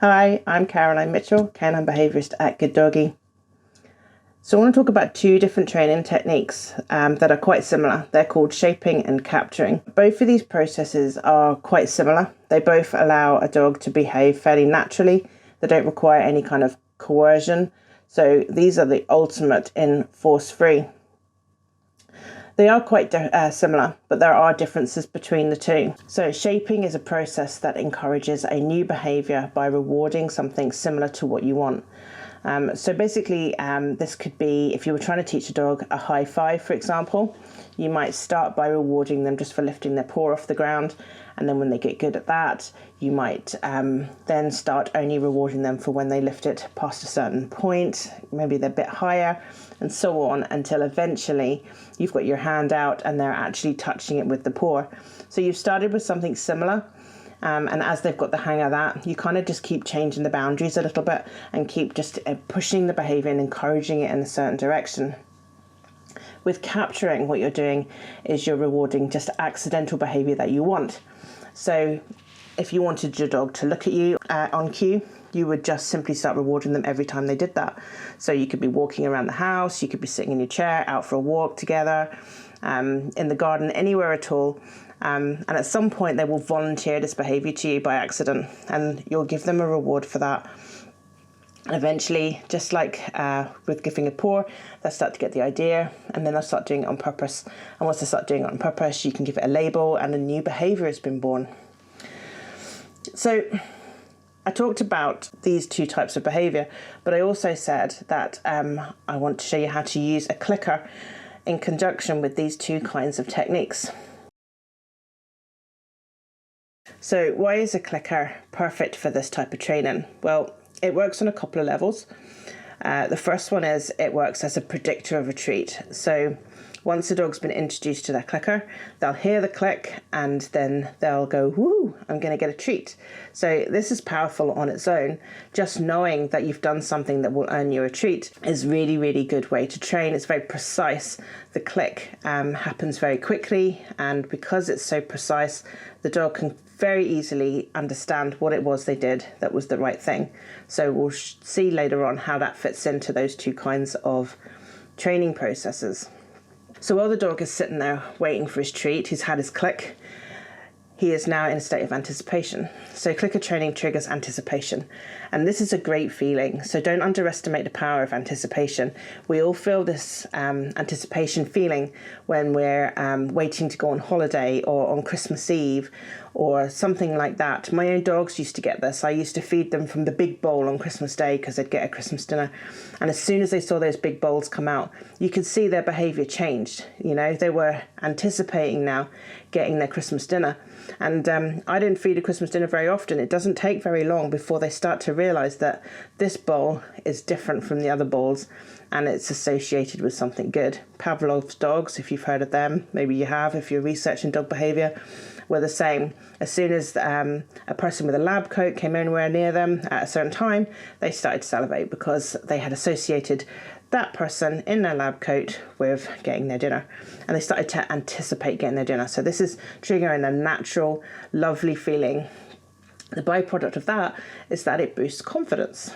Hi, I'm Caroline Mitchell, canine behaviourist at Good Doggy. So I want to talk about two different training techniques that are quite similar. They're called shaping and capturing. Both of these processes are quite similar. They both allow a dog to behave fairly naturally. They don't require any kind of coercion. So these are the ultimate in force-free. They are quite similar, but there are differences between the two. So shaping is a process that encourages a new behaviour by rewarding something similar to what you want. So basically, this could be if you were trying to teach a dog a high five, for example, you might start by rewarding them just for lifting their paw off the ground. And then when they get good at that, you might then start only rewarding them for when they lift it past a certain point, maybe they're a bit higher, and so on, until eventually you've got your hand out and they're actually touching it with the paw. So you've started with something similar. And as they've got the hang of that, you kind of just keep changing the boundaries a little bit and keep just pushing the behaviour and encouraging it in a certain direction. With capturing, what you're doing is you're rewarding just accidental behaviour that you want. So if you wanted your dog to look at you on cue, you would just simply start rewarding them every time they did that. So you could be walking around the house, you could be sitting in your chair, out for a walk together, in the garden, anywhere at all. And at some point they will volunteer this behaviour to you by accident, and you'll give them a reward for that. Eventually, just like with giving a paw, they'll start to get the idea, and then they'll start doing it on purpose. And once they start doing it on purpose, you can give it a label and a new behaviour has been born. So I talked about these two types of behaviour, but I also said that I want to show you how to use a clicker in conjunction with these two kinds of techniques. So why is a clicker perfect for this type of training? Well, it works on a couple of levels. The first one is it works as a predictor of a treat. So once the dog's been introduced to that clicker, they'll hear the click and then they'll go, woo, I'm going to get a treat. So this is powerful on its own. Just knowing that you've done something that will earn you a treat is really, really good way to train. It's very precise. The click happens very quickly, and because it's so precise, the dog can very easily understand what it was they did that was the right thing. So we'll see later on how that fits into those two kinds of training processes. So while the dog is sitting there waiting for his treat, he's had his click, he is now in a state of anticipation. So clicker training triggers anticipation. And this is a great feeling. So don't underestimate the power of anticipation. We all feel this anticipation feeling when we're waiting to go on holiday or on Christmas Eve or something like that. My own dogs used to get this. I used to feed them from the big bowl on Christmas Day because they'd get a Christmas dinner. And as soon as they saw those big bowls come out, you could see their behaviour changed. You know, they were anticipating now getting their Christmas dinner. And I didn't feed a Christmas dinner very often. It doesn't take very long before they start to realise that this bowl is different from the other bowls and it's associated with something good. Pavlov's dogs, if you've heard of them, maybe you have if you're researching dog behaviour, were the same. As soon as a person with a lab coat came anywhere near them at a certain time, they started to salivate because they had associated that person in their lab coat with getting their dinner, and they started to anticipate getting their dinner. So this is triggering a natural, lovely feeling. The byproduct of that is that it boosts confidence.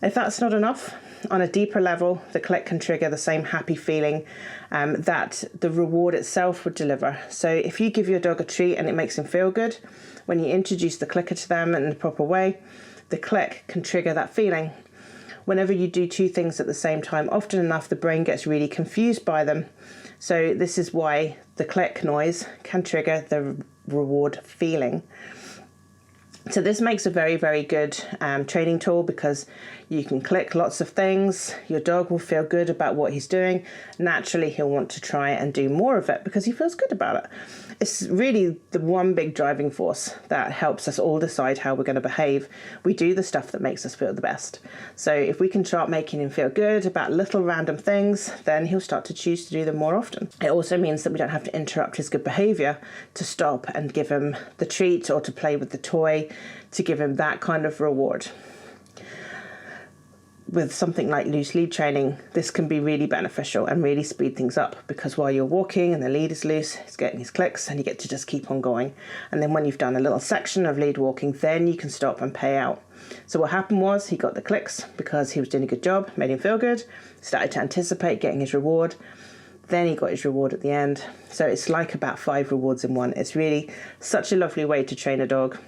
If that's not enough, on a deeper level, the click can trigger the same happy feeling that the reward itself would deliver. So if you give your dog a treat and it makes him feel good, when you introduce the clicker to them in the proper way, the click can trigger that feeling. Whenever you do two things at the same time, often enough the brain gets really confused by them. So this is why the click noise can trigger the reward feeling. So this makes a very, very good training tool because you can click lots of things. Your dog will feel good about what he's doing. Naturally, he'll want to try and do more of it because he feels good about it. It's really the one big driving force that helps us all decide how we're going to behave. We do the stuff that makes us feel the best. So if we can start making him feel good about little random things, then he'll start to choose to do them more often. It also means that we don't have to interrupt his good behaviour to stop and give him the treat or to play with the toy to give him that kind of reward. with something like loose lead training, this can be really beneficial and really speed things up, because while you're walking and the lead is loose, it's getting his clicks and you get to just keep on going. And then when you've done a little section of lead walking, then you can stop and pay out. So what happened was he got the clicks because he was doing a good job, made him feel good, started to anticipate getting his reward. Then he got his reward at the end. So it's like about 5 rewards in one. It's really such a lovely way to train a dog.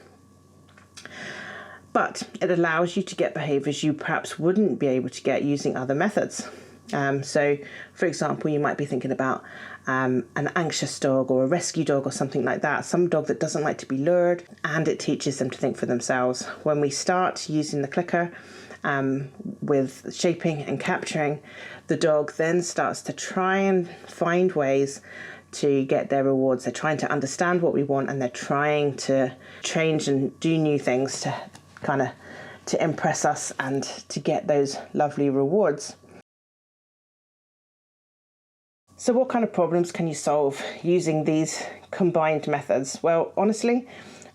But it allows you to get behaviours you perhaps wouldn't be able to get using other methods. So, for example, you might be thinking about an anxious dog or a rescue dog or something like that, some dog that doesn't like to be lured, and it teaches them to think for themselves. When we start using the clicker with shaping and capturing, the dog then starts to try and find ways to get their rewards. They're trying to understand what we want, and they're trying to change and do new things to impress us and to get those lovely rewards. So what kind of problems can you solve using these combined methods? Well, honestly,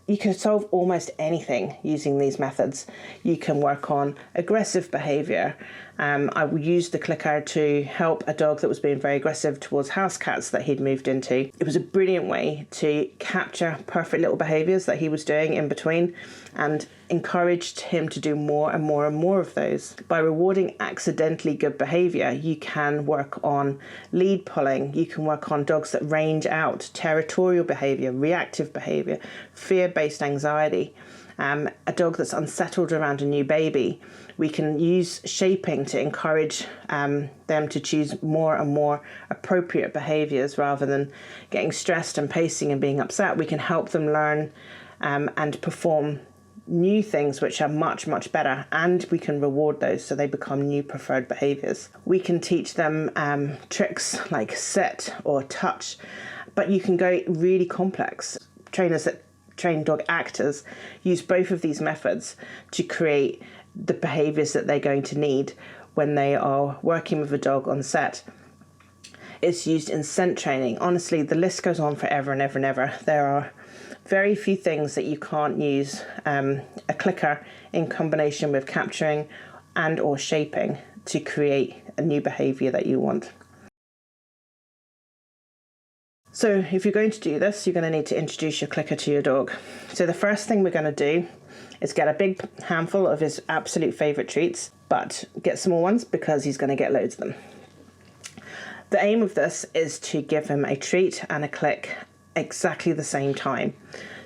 you can solve almost anything using these methods. You can work on aggressive behaviour. I used the clicker to help a dog that was being very aggressive towards house cats that he'd moved into. It was a brilliant way to capture perfect little behaviours that he was doing in between and encouraged him to do more and more and more of those. By rewarding accidentally good behaviour, you can work on lead pulling, you can work on dogs that range out, territorial behaviour, reactive behaviour, fear-based anxiety. A dog that's unsettled around a new baby, we can use shaping to encourage them to choose more and more appropriate behaviours rather than getting stressed and pacing and being upset. We can help them learn and perform new things which are much, much better, and we can reward those so they become new preferred behaviours. We can teach them tricks like sit or touch, but you can go really complex. Trainers that train dog actors use both of these methods to create the behaviours that they're going to need when they are working with a dog on set. It's used in scent training. Honestly, the list goes on forever and ever and ever. There are very few things that you can't use a clicker in combination with capturing and or shaping to create a new behaviour that you want. So if you're going to do this, you're going to need to introduce your clicker to your dog. So the first thing we're going to do is get a big handful of his absolute favourite treats, but get small ones because he's going to get loads of them. The aim of this is to give him a treat and a click exactly the same time.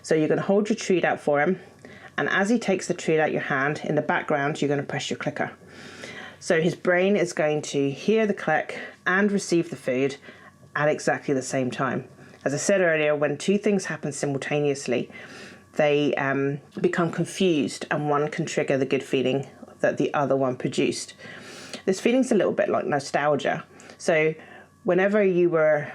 So you're going to hold your treat out for him, and as he takes the treat out your hand, in the background you're going to press your clicker. So his brain is going to hear the click and receive the food at exactly the same time. As I said earlier, when two things happen simultaneously, they become confused, and one can trigger the good feeling that the other one produced. This feeling's a little bit like nostalgia. So whenever you were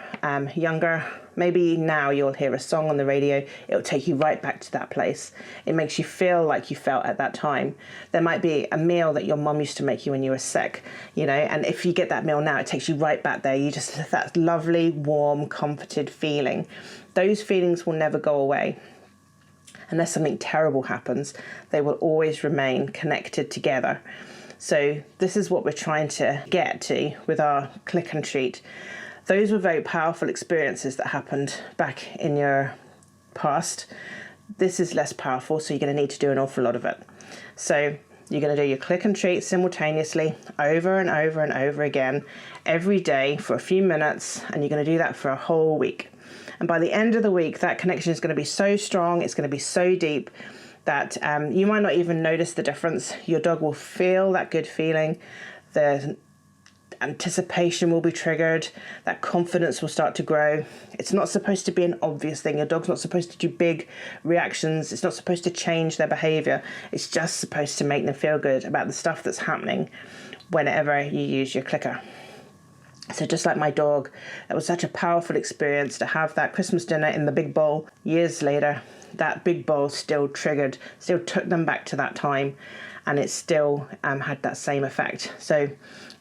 younger, maybe now you'll hear a song on the radio, it'll take you right back to that place. It makes you feel like you felt at that time. There might be a meal that your mum used to make you when you were sick, and if you get that meal now, it takes you right back there. You just have that lovely, warm, comforted feeling. Those feelings will never go away. Unless something terrible happens, they will always remain connected together. So this is what we're trying to get to with our click and treat. Those were very powerful experiences that happened back in your past. This is less powerful, so you're going to need to do an awful lot of it. So you're going to do your click and treat simultaneously over and over and over again every day for a few minutes, and you're going to do that for a whole week. And by the end of the week, that connection is going to be so strong, it's going to be so deep that you might not even notice the difference. Your dog will feel that good feeling, the anticipation will be triggered, that confidence will start to grow. It's not supposed to be an obvious thing. Your dog's not supposed to do big reactions. It's not supposed to change their behaviour. It's just supposed to make them feel good about the stuff that's happening whenever you use your clicker. So just like my dog, it was such a powerful experience to have that Christmas dinner in the big bowl. Years later, that big bowl still took them back to that time, and it still had that same effect. So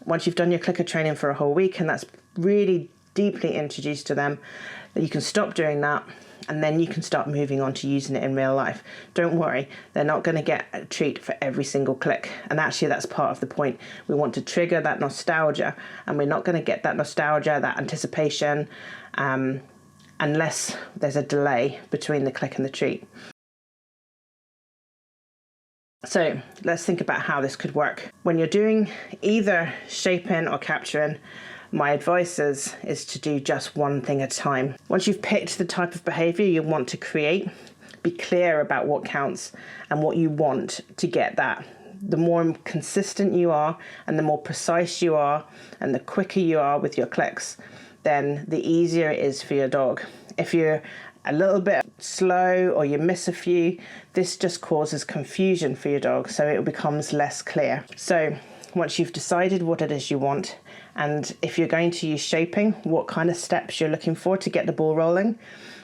once you've done your clicker training for a whole week and that's really deeply introduced to them, you can stop doing that. and then you can start moving on to using it in real life. Don't worry, they're not going to get a treat for every single click, and actually that's part of the point. We want to trigger that nostalgia, and we're not going to get that nostalgia, that anticipation, unless there's a delay between the click and the treat. So let's think about how this could work. When you're doing either shaping or capturing, my advice is to do just one thing at a time. Once you've picked the type of behaviour you want to create, be clear about what counts and what you want to get that. The more consistent you are and the more precise you are and the quicker you are with your clicks, then the easier it is for your dog. If you're a little bit slow or you miss a few, this just causes confusion for your dog, so it becomes less clear. So once you've decided what it is you want, and if you're going to use shaping, what kind of steps you're looking for to get the ball rolling.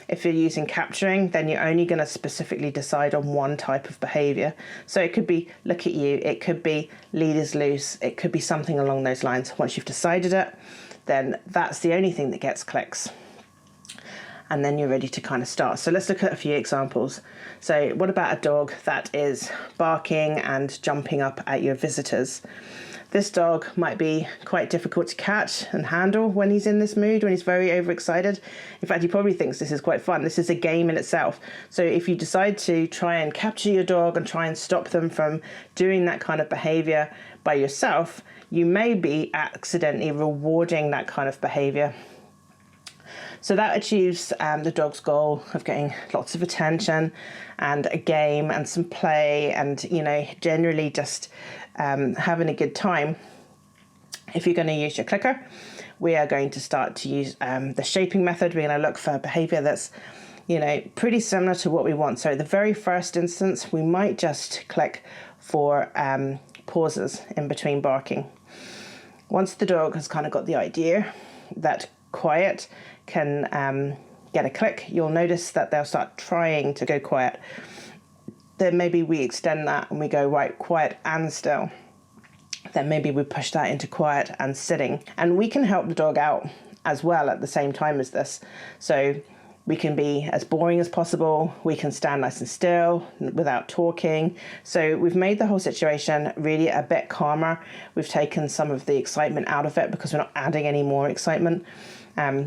If you're using capturing, then you're only going to specifically decide on one type of behaviour. So it could be look at you, it could be lead is loose, it could be something along those lines. Once you've decided it, then that's the only thing that gets clicks. And then you're ready to kind of start. So let's look at a few examples. So what about a dog that is barking and jumping up at your visitors? This dog might be quite difficult to catch and handle when he's in this mood, when he's very overexcited. In fact, he probably thinks this is quite fun. This is a game in itself. So if you decide to try and capture your dog and try and stop them from doing that kind of behaviour by yourself, you may be accidentally rewarding that kind of behaviour. So that achieves the dog's goal of getting lots of attention and a game and some play and, you know, generally just having a good time. If you're going to use your clicker, we are going to start to use the shaping method. We're going to look for a behaviour that's, you know, pretty similar to what we want. So the very first instance, we might just click for pauses in between barking. Once the dog has kind of got the idea that quiet can get a click, you'll notice that they'll start trying to go quiet. Then maybe we extend that and we go right, quiet and still. Then maybe we push that into quiet and sitting. And we can help the dog out as well at the same time as this. So we can be as boring as possible. We can stand nice and still without talking. So we've made the whole situation really a bit calmer. We've taken some of the excitement out of it because we're not adding any more excitement.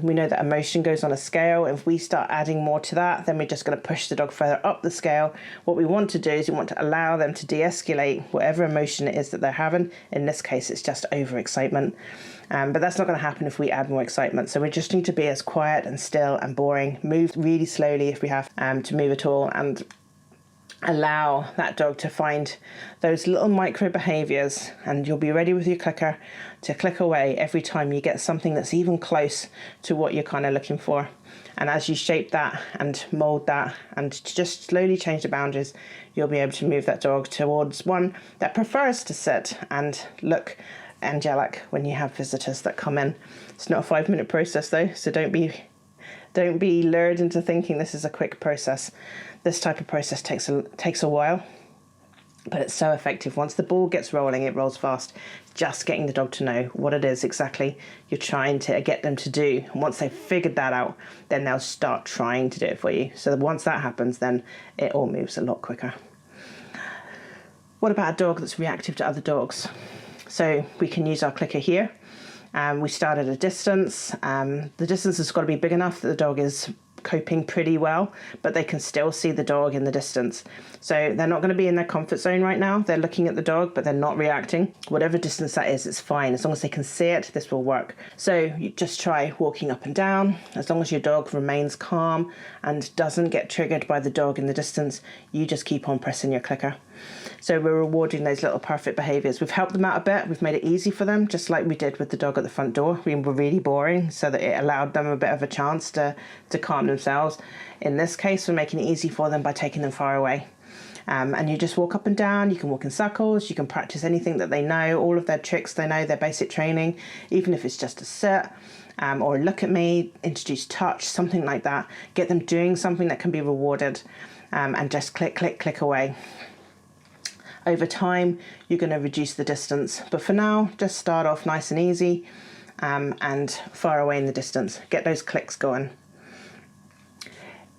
We know that emotion goes on a scale. If we start adding more to that, then we're just going to push the dog further up the scale. What we want to do is we want to allow them to de-escalate whatever emotion it is that they're having. In this case, it's just overexcitement. But that's not going to happen if we add more excitement. So we just need to be as quiet and still and boring. Move really slowly if we have to move at all, and allow that dog to find those little micro behaviours, and you'll be ready with your clicker to click away every time you get something that's even close to what you're kind of looking for. And as you shape that and mould that and just slowly change the boundaries, you'll be able to move that dog towards one that prefers to sit and look angelic when you have visitors that come in. It's not a 5-minute process though, so don't be lured into thinking this is a quick process. This type of process takes a while, but it's so effective. Once the ball gets rolling, it rolls fast. Just getting the dog to know what it is exactly you're trying to get them to do. And once they've figured that out, then they'll start trying to do it for you. So once that happens, then it all moves a lot quicker. What about a dog that's reactive to other dogs? So we can use our clicker here. We start at a distance. The distance has got to be big enough that the dog is coping pretty well, but they can still see the dog in the distance. So they're not going to be in their comfort zone right now. They're looking at the dog, but they're not reacting. Whatever distance that is, it's fine. As long as they can see it, this will work. So you just try walking up and down. As long as your dog remains calm and doesn't get triggered by the dog in the distance, you just keep on pressing your clicker. So we're rewarding those little perfect behaviours. We've helped them out a bit. We've made it easy for them, just like we did with the dog at the front door. We were really boring, so that it allowed them a bit of a chance to calm themselves. In this case, we're making it easy for them by taking them far away. And you just walk up and down. You can walk in circles. You can practice anything that they know, all of their tricks they know, their basic training, even if it's just a sit. Or look at me, introduce touch, something like that. Get them doing something that can be rewarded, and just click, click, click away. Over time, you're going to reduce the distance. But for now, just start off nice and easy and far away in the distance. Get those clicks going.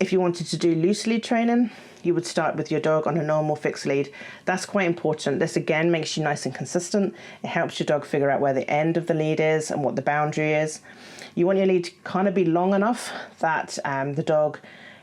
If you wanted to do loose lead training, you would start with your dog on a normal fixed lead. That's quite important. This again makes you nice and consistent. It helps your dog figure out where the end of the lead is and what the boundary is. You want your lead to kind of be long enough that the dog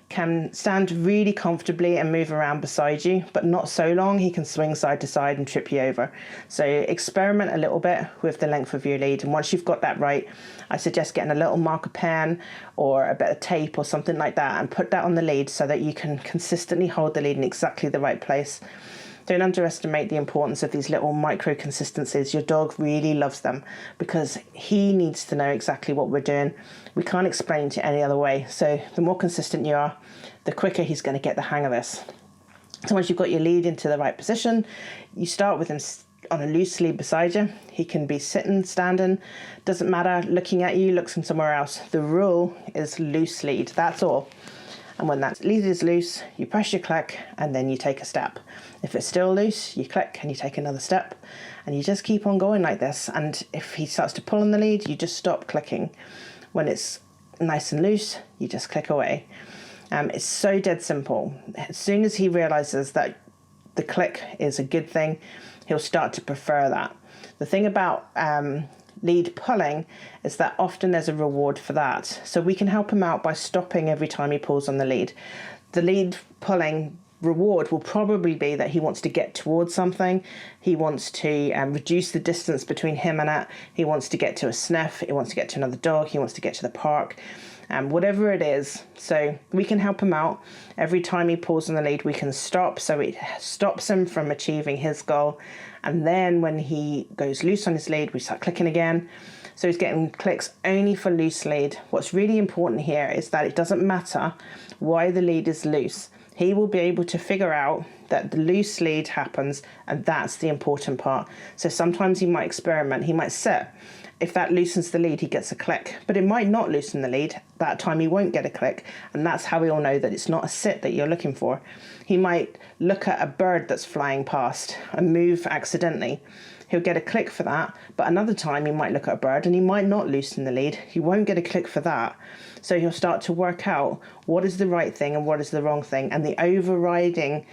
can stand really comfortably and move around beside you, but not so long he can swing side to side and trip you over. So experiment a little bit with the length of your lead, and once you've got that right, I suggest getting a little marker pen or a bit of tape or something like that and put that on the lead so that you can consistently hold the lead in exactly the right place. Don't underestimate the importance of these little micro consistencies. Your dog really loves them because he needs to know exactly what we're doing. We can't explain it any other way. So the more consistent you are, the quicker he's going to get the hang of this. So once you've got your lead into the right position, you start with him on a loose lead beside you. He can be sitting, standing, doesn't matter, looking at you, looks from somewhere else. The rule is loose lead, that's all. And when that lead is loose, you press your click and then you take a step. If it's still loose, you click and you take another step, and you just keep on going like this. And if he starts to pull on the lead, you just stop clicking. When it's nice and loose, you just click away. It's so dead simple. As soon as he realizes that the click is a good thing, he'll start to prefer that. The thing about lead pulling is that often there's a reward for that. So we can help him out by stopping every time he pulls on the lead. The lead pulling reward will probably be that he wants to get towards something. He wants to reduce the distance between him and it. He wants to get to a sniff. He wants to get to another dog. He wants to get to the park. Whatever it is. So we can help him out. Every time he pulls on the lead, we can stop. So it stops him from achieving his goal. And then when he goes loose on his lead, we start clicking again. So he's getting clicks only for loose lead. What's really important here is that it doesn't matter why the lead is loose. He will be able to figure out that the loose lead happens, and that's the important part. So sometimes he might experiment. He might sit. If that loosens the lead, he gets a click, but it might not loosen the lead. That time he won't get a click, and that's how we'll know that it's not a sit that you're looking for. He might look at a bird that's flying past and move accidentally. He'll get a click for that, but another time he might look at a bird and he might not loosen the lead. He won't get a click for that. So he'll start to work out what is the right thing and what is the wrong thing, and the overriding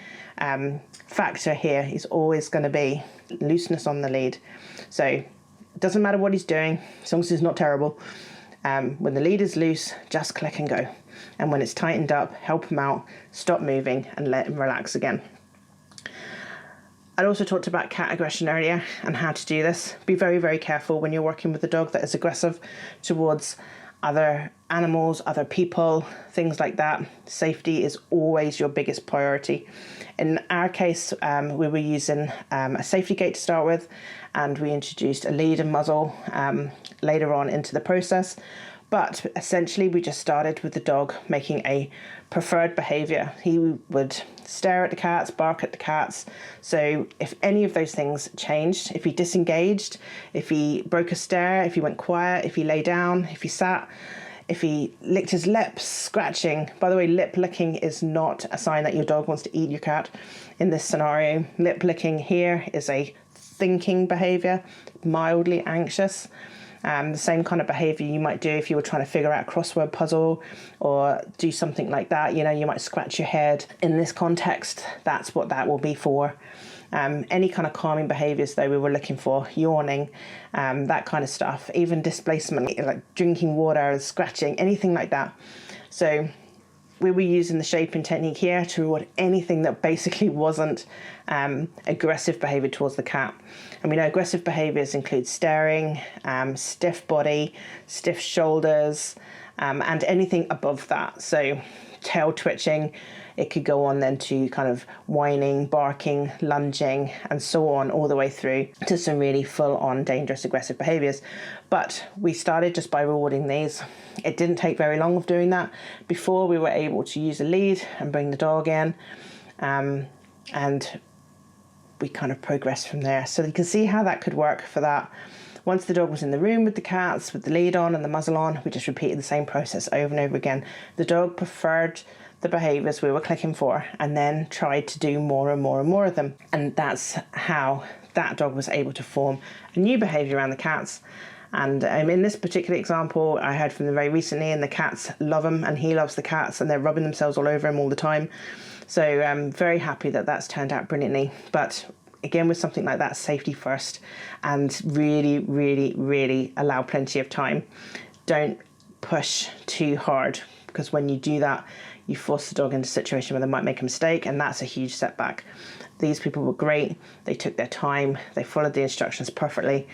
factor here is always going to be looseness on the lead. So it doesn't matter what he's doing, as long as it's not terrible. When the lead is loose, just click and go. And when it's tightened up, help him out, stop moving and let him relax again. I also talked about cat aggression earlier and how to do this. Be very, very careful when you're working with a dog that is aggressive towards other animals, other people, things like that. Safety is always your biggest priority. In our case, we were using a safety gate to start with, and we introduced a lead and muzzle later on into the process. But essentially, we just started with the dog making a preferred behaviour. He would stare at the cats, bark at the cats. So if any of those things changed, if he disengaged, if he broke a stare, if he went quiet, if he lay down, if he sat, if he licked his lips, scratching. By the way, lip licking is not a sign that your dog wants to eat your cat in this scenario. Lip licking here is a thinking behaviour, mildly anxious. The same kind of behaviour you might do if you were trying to figure out a crossword puzzle or do something like that. You know, you might scratch your head. In this context, that's what that will be for. Any kind of calming behaviours, though, we were looking for, yawning, that kind of stuff, even displacement, like drinking water, scratching, anything like that. So we were using the shaping technique here to reward anything that basically wasn't aggressive behaviour towards the cat. And we know aggressive behaviours include staring, stiff body, stiff shoulders, and anything above that. So tail twitching, it could go on then to kind of whining, barking, lunging, and so on, all the way through to some really full-on dangerous aggressive behaviours. But we started just by rewarding these. It didn't take very long of doing that before we were able to use a lead and bring the dog in, and we kind of progressed from there. So you can see how that could work for that. Once the dog was in the room with the cats, with the lead on and the muzzle on, we just repeated the same process over and over again. The dog preferred the behaviours we were clicking for and then tried to do more and more and more of them. And that's how that dog was able to form a new behaviour around the cats. And in this particular example, I heard from them very recently, and the cats love him and he loves the cats, and they're rubbing themselves all over him all the time. So I'm very happy that that's turned out brilliantly. But again, with something like that, safety first, and really, really, really allow plenty of time. Don't push too hard, because when you do that, you force the dog into a situation where they might make a mistake, and that's a huge setback. These people were great. They took their time, they followed the instructions perfectly,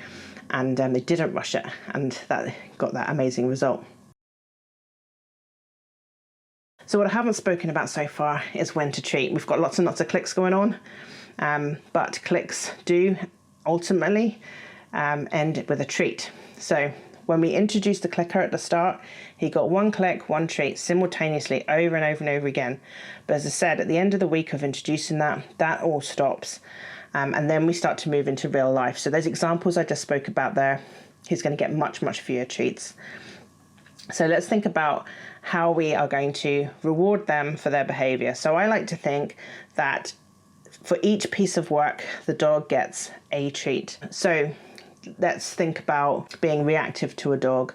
and they didn't rush it, and that got that amazing result. So what I haven't spoken about so far is when to treat. We've got lots and lots of clicks going on, but clicks do ultimately end with a treat. So when we introduced the clicker at the start, he got one click, one treat simultaneously over and over and over again. But as I said, at the end of the week of introducing that, that all stops. And then we start to move into real life. So those examples I just spoke about there, he's going to get much, much fewer treats. So let's think about how we are going to reward them for their behaviour. So I like to think that for each piece of work, the dog gets a treat. So let's think about being reactive to a dog.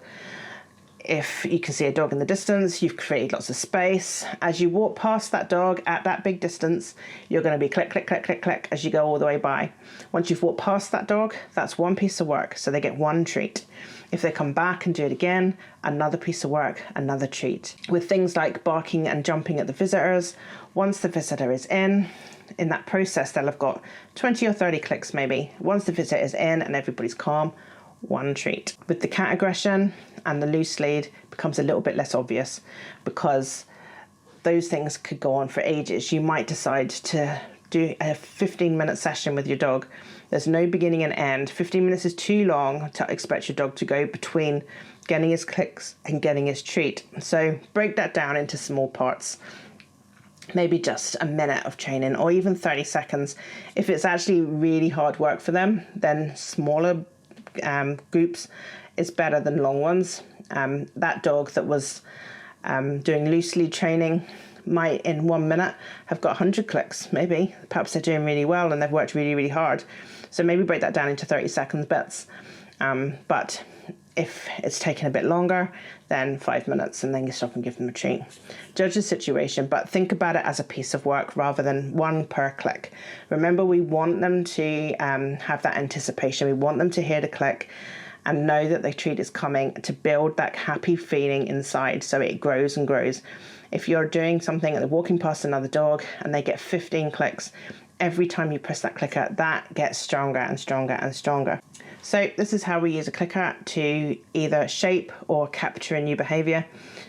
If you can see a dog in the distance, you've created lots of space. As you walk past that dog at that big distance, you're going to be click, click, click, click, click as you go all the way by. Once you've walked past that dog, that's one piece of work, so they get one treat. If they come back and do it again, another piece of work, another treat. With things like barking and jumping at the visitors, once the visitor is in that process, they'll have got 20 or 30 clicks maybe. Once the visitor is in and everybody's calm, one treat. With the cat aggression and the loose lead, becomes a little bit less obvious, because those things could go on for ages. You might decide to do a 15-minute session with your dog. There's no beginning and end. 15 minutes is too long to expect your dog to go between getting his clicks and getting his treat. So break that down into small parts. Maybe just a minute of training, or even 30 seconds. If it's actually really hard work for them, then smaller groups is better than long ones. That dog that was doing loose lead training might in 1 minute have got 100 clicks, maybe. Perhaps they're doing really well and they've worked really, really hard. So maybe break that down into 30 second bits. But if it's taking a bit longer, then 5 minutes, and then you stop and give them a treat. Judge the situation, but think about it as a piece of work rather than one per click. Remember, we want them to have that anticipation. We want them to hear the click and know that the treat is coming, to build that happy feeling inside so it grows and grows. If you're doing something and they're walking past another dog and they get 15 clicks, every time you press that clicker, that gets stronger and stronger and stronger. So this is how we use a clicker to either shape or capture a new behaviour.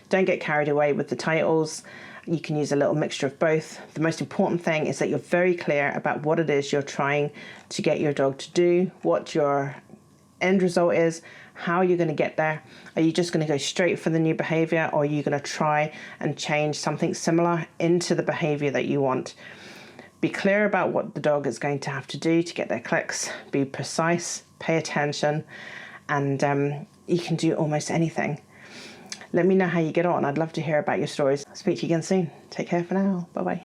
Don't get carried away with the titles. You can use a little mixture of both. The most important thing is that you're very clear about what it is you're trying to get your dog to do, what your end result is, how you're going to get there. Are you just going to go straight for the new behaviour, or are you going to try and change something similar into the behaviour that you want? Be clear about what the dog is going to have to do to get their clicks. Be precise, pay attention, and you can do almost anything. Let me know how you get on. I'd love to hear about your stories. I'll speak to you again soon. Take care for now. Bye-bye.